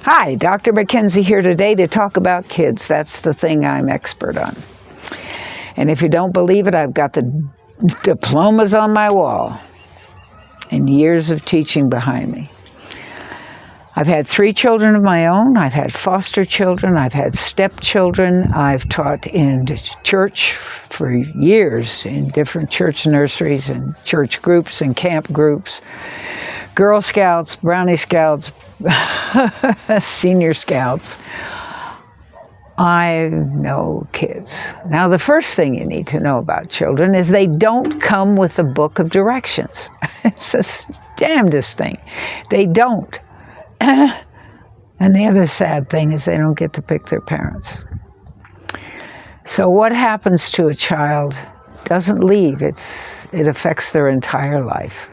Hi, Dr. McKenzie here today to talk about kids. That's the thing I'm expert on. And if you don't believe it, I've got the diplomas on my wall and years of teaching behind me. I've had 3 children of my own. I've had foster children. I've had stepchildren. I've taught in church for years in different church nurseries and church groups and camp groups, Girl Scouts, Brownie Scouts, Senior Scouts. I know kids. Now, the first thing you need to know about children is they don't come with a book of directions. It's the damnedest thing. They don't. And the other sad thing is they don't get to pick their parents. So what happens to a child doesn't leave. It affects their entire life.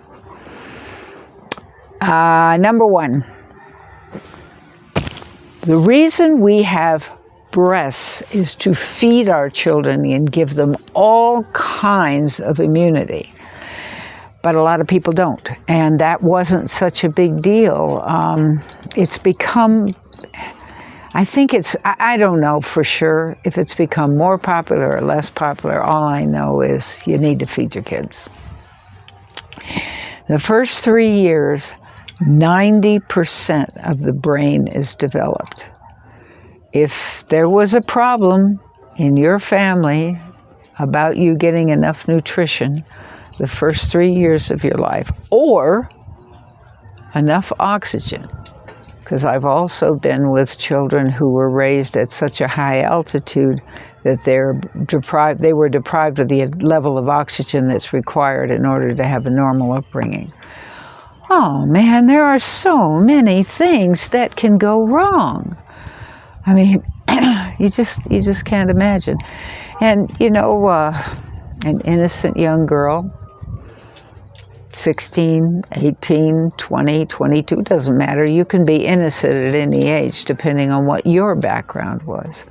Number 1, the reason we have breasts is to feed our children and give them all kinds of immunity. But a lot of people don't. And that wasn't such a big deal. It's become, I don't know for sure if it's become more popular or less popular. All I know is you need to feed your kids. The first 3 years, 90% of the brain is developed. If there was a problem in your family about you getting enough nutrition the first 3 years of your life, or enough oxygen, because I've also been with children who were raised at such a high altitude that they were deprived of the level of oxygen that's required in order to have a normal upbringing. Oh man, there are so many things that can go wrong. I mean, you just can't imagine. And you know, an innocent young girl, 16, 18, 20, 22, doesn't matter. You can be innocent at any age depending on what your background was.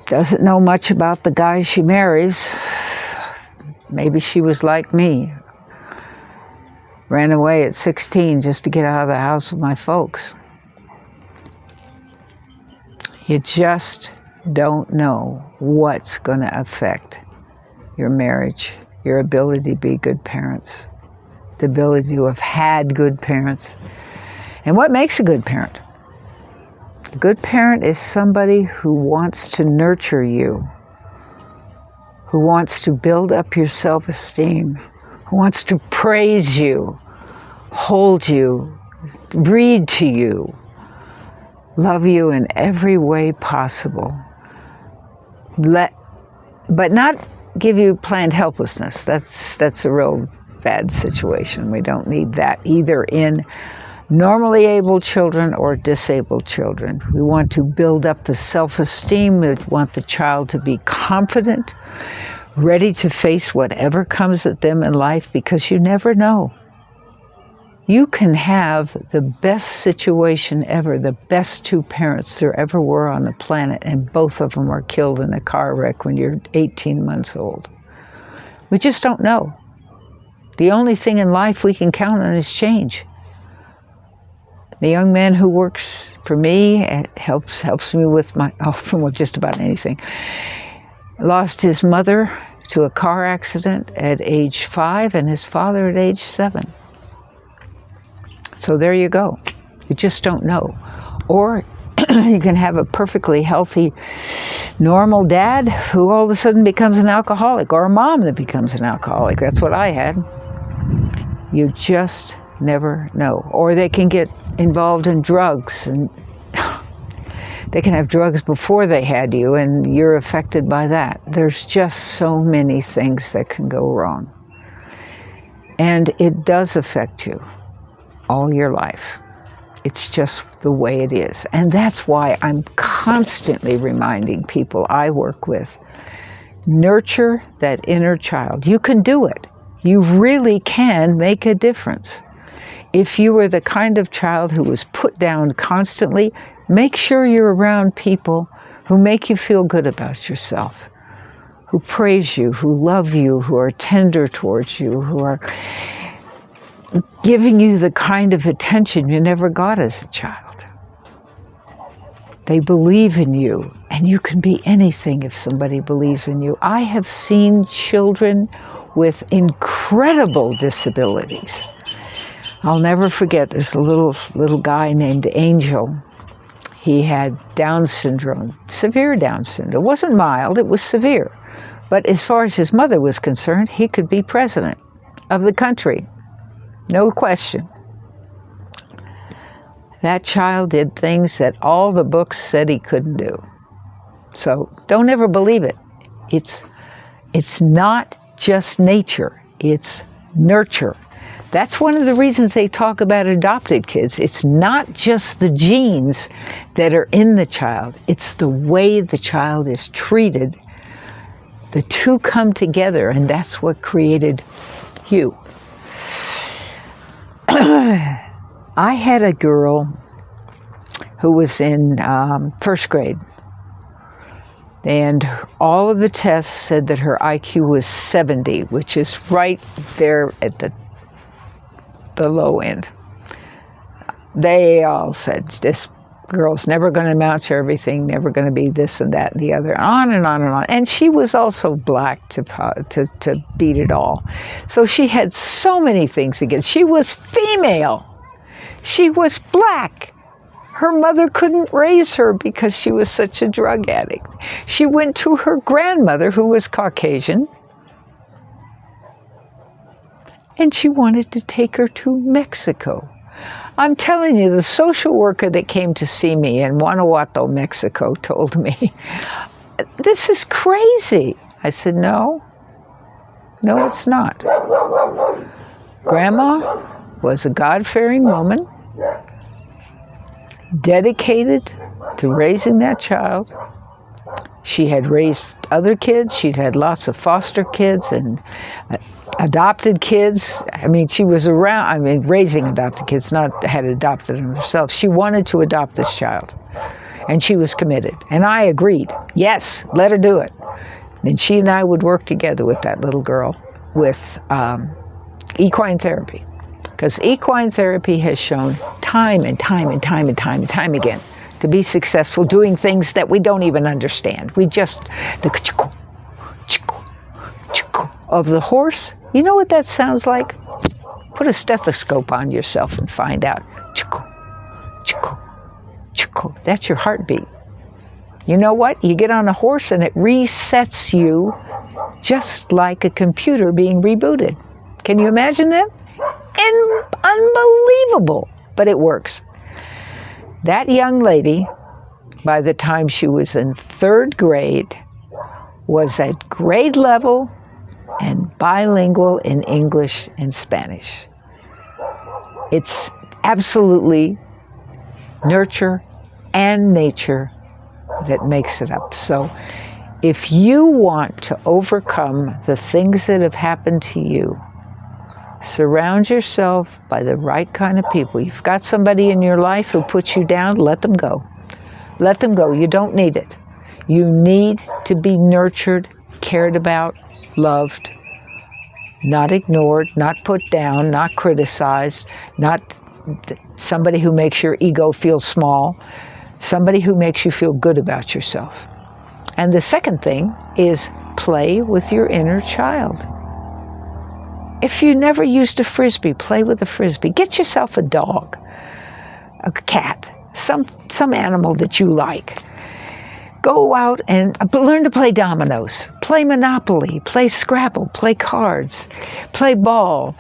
Doesn't know much about the guy she marries. Maybe she was like me. Ran away at 16 just to get out of the house with my folks. You just don't know what's going to affect your marriage, your ability to be good parents, the ability to have had good parents. And what makes a good parent? A good parent is somebody who wants to nurture you, who wants to build up your self-esteem, who wants to praise you, hold you, read to you, love you in every way possible, but not give you planned helplessness. That's a real bad situation. We don't need that either in normally able children or disabled children. We want to build up the self-esteem. We want the child to be confident, ready to face whatever comes at them in life, because you never know. You can have the best situation ever, the best 2 parents there ever were on the planet, and both of them are killed in a car wreck when you're 18 months old. We just don't know. The only thing in life we can count on is change. The young man who works for me helps me with with just about anything. Lost his mother to a car accident at age 5 and his father at age 7. So there you go. You just don't know. Or you can have a perfectly healthy, normal dad who all of a sudden becomes an alcoholic, or a mom that becomes an alcoholic. That's what I had. You just never know. Or they can get involved in drugs, and they can have drugs before they had you, and you're affected by that. There's just so many things that can go wrong. And it does affect you all your life. It's just the way it is. And that's why I'm constantly reminding people I work with, nurture that inner child. You can do it. You really can make a difference. If you were the kind of child who was put down constantly, make sure you're around people who make you feel good about yourself, who praise you, who love you, who are tender towards you, who are giving you the kind of attention you never got as a child. They believe in you, and you can be anything if somebody believes in you. I have seen children with incredible disabilities. I'll never forget, there's a little guy named Angel. He had Down syndrome, severe Down syndrome. It wasn't mild, it was severe. But as far as his mother was concerned, he could be president of the country. No question. That child did things that all the books said he couldn't do. So don't ever believe it. It's not just nature, it's nurture. That's one of the reasons they talk about adopted kids. It's not just the genes that are in the child, it's the way the child is treated. The two come together, and that's what created you. I had a girl who was in first grade, and all of the tests said that her IQ was 70, which is right there at the low end. They all said, this girl's never going to amount to everything, never going to be this and that and the other, on and on and on. And she was also black to beat it all. So she had so many things against. She was female. She was black. Her mother couldn't raise her because she was such a drug addict. She went to her grandmother, who was Caucasian, and she wanted to take her to Mexico. I'm telling you, the social worker that came to see me in Guanajuato, Mexico, told me, this is crazy. I said, no, it's not. Grandma was a God-fearing woman, dedicated to raising that child. She had raised other kids. She'd had lots of foster kids and adopted kids. I mean, she was around, raising adopted kids, not had adopted them herself. She wanted to adopt this child, and she was committed. And I agreed. Yes, let her do it. And she and I would work together with that little girl with equine therapy. Because equine therapy has shown time and time again to be successful doing things that we don't even understand. We just, the chico of the horse, you know what that sounds like? Put a stethoscope on yourself and find out. Chico, chico, chico. That's your heartbeat. You know what? You get on a horse and it resets you just like a computer being rebooted. Can you imagine that? And unbelievable, but it works. That young lady, by the time she was in third grade, was at grade level and bilingual in English and Spanish. It's absolutely nurture and nature that makes it up. So if you want to overcome the things that have happened to you, surround yourself by the right kind of people. You've got somebody in your life who puts you down, let them go. Let them go. You don't need it. You need to be nurtured, cared about, loved, not ignored, not put down, not criticized, not somebody who makes your ego feel small, somebody who makes you feel good about yourself. And the second thing is play with your inner child. If you never used a Frisbee, play with a Frisbee. Get yourself a dog, a cat, some animal that you like. Go out and learn to play dominoes, play Monopoly, play Scrabble, play cards, play ball,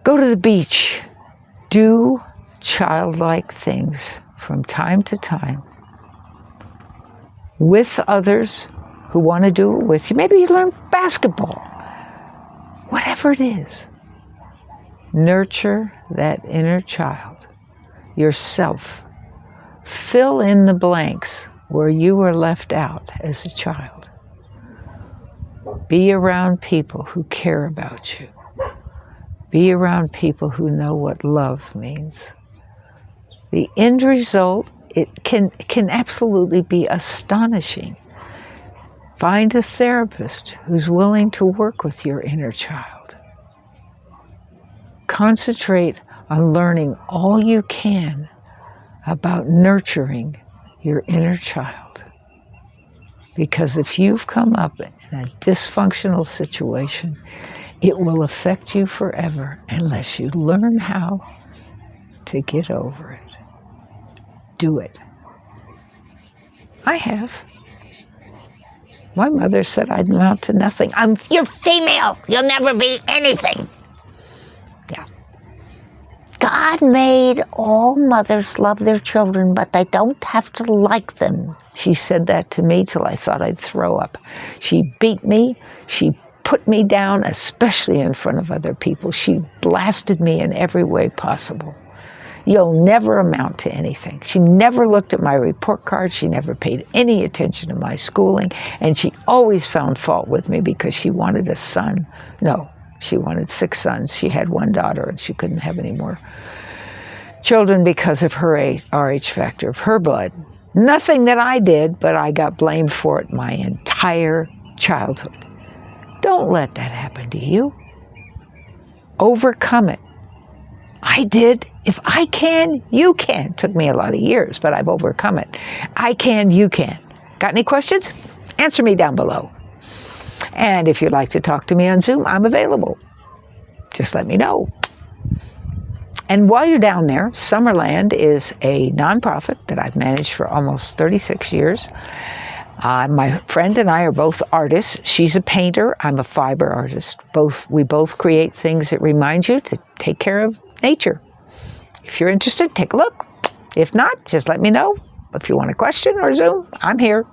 go to the beach. Do childlike things from time to time with others who want to do it with you. Maybe you learn basketball. Whatever it is, nurture that inner child, yourself. Fill in the blanks where you were left out as a child. Be around people who care about you. Be around people who know what love means. The end result, it can absolutely be astonishing. Find a therapist who's willing to work with your inner child. concentrate on learning all you can about nurturing your inner child. Because if you've come up in a dysfunctional situation, it will affect you forever unless you learn how to get over it. Do it. I have. My mother said I'd amount to nothing. You're female. You'll never be anything. Yeah. God made all mothers love their children, but they don't have to like them. She said that to me till I thought I'd throw up. She beat me. She put me down, especially in front of other people. She blasted me in every way possible. You'll never amount to anything. She never looked at my report card. She never paid any attention to my schooling. And she always found fault with me because she wanted a son. No, she wanted 6 sons. She had 1 daughter and she couldn't have any more children because of her RH factor of her blood. Nothing that I did, but I got blamed for it my entire childhood. Don't let that happen to you. Overcome it. I did. If I can, you can. Took me a lot of years, but I've overcome it. I can, you can. Got any questions? Answer me down below. And if you'd like to talk to me on Zoom, I'm available. Just let me know. And while you're down there, Summerland is a nonprofit that I've managed for almost 36 years. My friend and I are both artists. She's a painter. I'm a fiber artist. We both create things that remind you to take care of nature. If you're interested, take a look. If not, just let me know. If you want a question or Zoom, I'm here.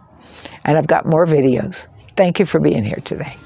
And I've got more videos. Thank you for being here today.